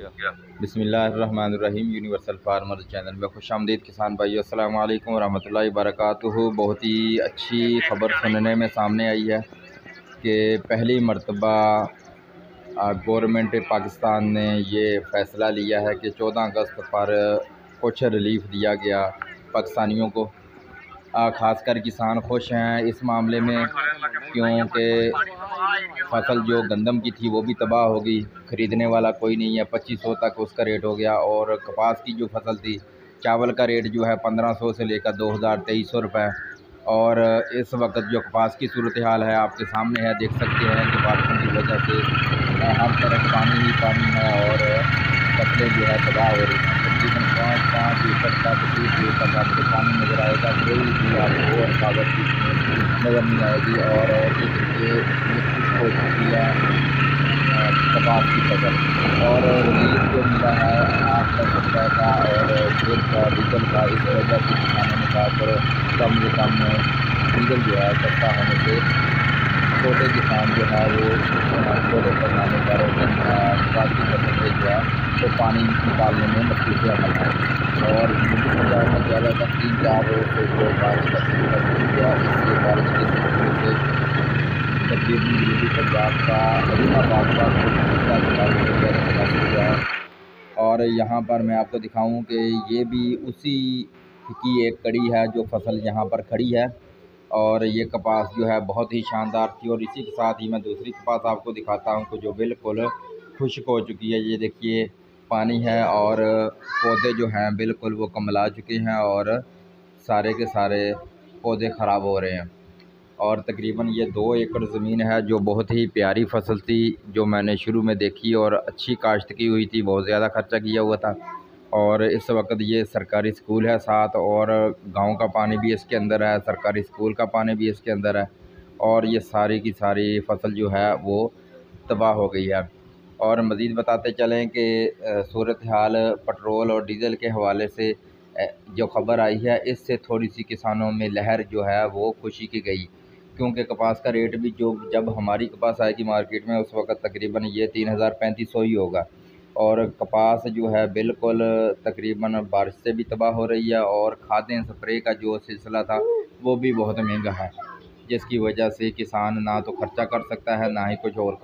बिस्मिल्लाहिर्रहमानिर्रहीम। Universal farmer channel में खुशामदीद किसान भाइयों, अस्सलाम वालेकुम वरहमतुल्लाहि वबरकातुहू। बहुत ही अच्छी खबर सुनने में सामने आई है कि पहली मरतबा गवर्नमेंट पाकिस्तान ने ये फ़ैसला लिया है कि 14 अगस्त पर कुछ रिलीफ़ दिया गया पाकिस्तानियों को। ख़ासकर किसान खुश हैं इस मामले में, क्योंकि फसल जो गंदम की थी वो भी तबाह हो गई, ख़रीदने वाला कोई नहीं है। 2500 तक उसका रेट हो गया। और कपास की जो फसल थी, चावल का रेट जो है 1500 से लेकर 2000-2300 रुपये। और इस वक्त जो कपास की सूरत हाल है आपके सामने है, देख सकते हैं कि बारिशों की वजह से हर तरफ पानी ही पानी है और फसलें जो है तबाह हो रही हैं। तकरीबन 5 एकड़ का 20 एकड़ तक आपको पानी नज़र आएगा, कोई भी आपको रुकावट नज़र नहीं आएगी। और ये खुश्क हो चुकी है कपास की फसल। और रिलीफ जो मिला है 8-10 रुपये का और तेल का, डीजल का, इस वजह से किसानों ने खासकर कम से कम डीजल जो है सस्ता होने से छोटे किसान जो है वो छोटे पैमाने पर कपास की फसल से जो है तो पानी निकालने में मसरूफियत है। और पंजाब में ज़्यादा तक 3-4 रोज से जो बारिश का सिलसिला शुरू हुआ, इससे बारिश के सिलसिले से तकरीबन जनूबी पंजाब का इलाहाबाद का हुआ। और यहाँ पर मैं आपको दिखाऊं कि ये भी उसी की एक कड़ी है जो फसल यहाँ पर खड़ी है। और ये कपास जो है बहुत ही शानदार थी। और इसी के साथ ही मैं दूसरी कपास आपको दिखाता हूँ कि जो बिल्कुल खुश्क हो चुकी है। ये देखिए पानी है और पौधे जो हैं बिल्कुल वो कमला चुके हैं और सारे के सारे पौधे ख़राब हो रहे हैं। और तकरीबन ये 2 एकड़ ज़मीन है जो बहुत ही प्यारी फसल थी, जो मैंने शुरू में देखी और अच्छी काश्त की हुई थी, बहुत ज़्यादा खर्चा किया हुआ था। और इस वक्त ये सरकारी स्कूल है साथ, और गांव का पानी भी इसके अंदर है, सरकारी स्कूल का पानी भी इसके अंदर है। और ये सारी की सारी फसल जो है वो तबाह हो गई है। और मज़ीद बताते चलें कि सूरत हाल पेट्रोल और डीज़ल के हवाले से जो ख़बर आई है, इससे थोड़ी सी किसानों में लहर जो है वो खुशी की गई, क्योंकि कपास का रेट भी जो जब हमारी कपास आएगी मार्केट में उस वक्त तकरीबन ये 3000-3500 ही होगा। और कपास जो है बिल्कुल तकरीबन बारिश से भी तबाह हो रही है। और खादें स्प्रे का जो सिलसिला था वो भी बहुत महंगा है, जिसकी वजह से किसान ना तो खर्चा कर सकता है, ना ही कुछ और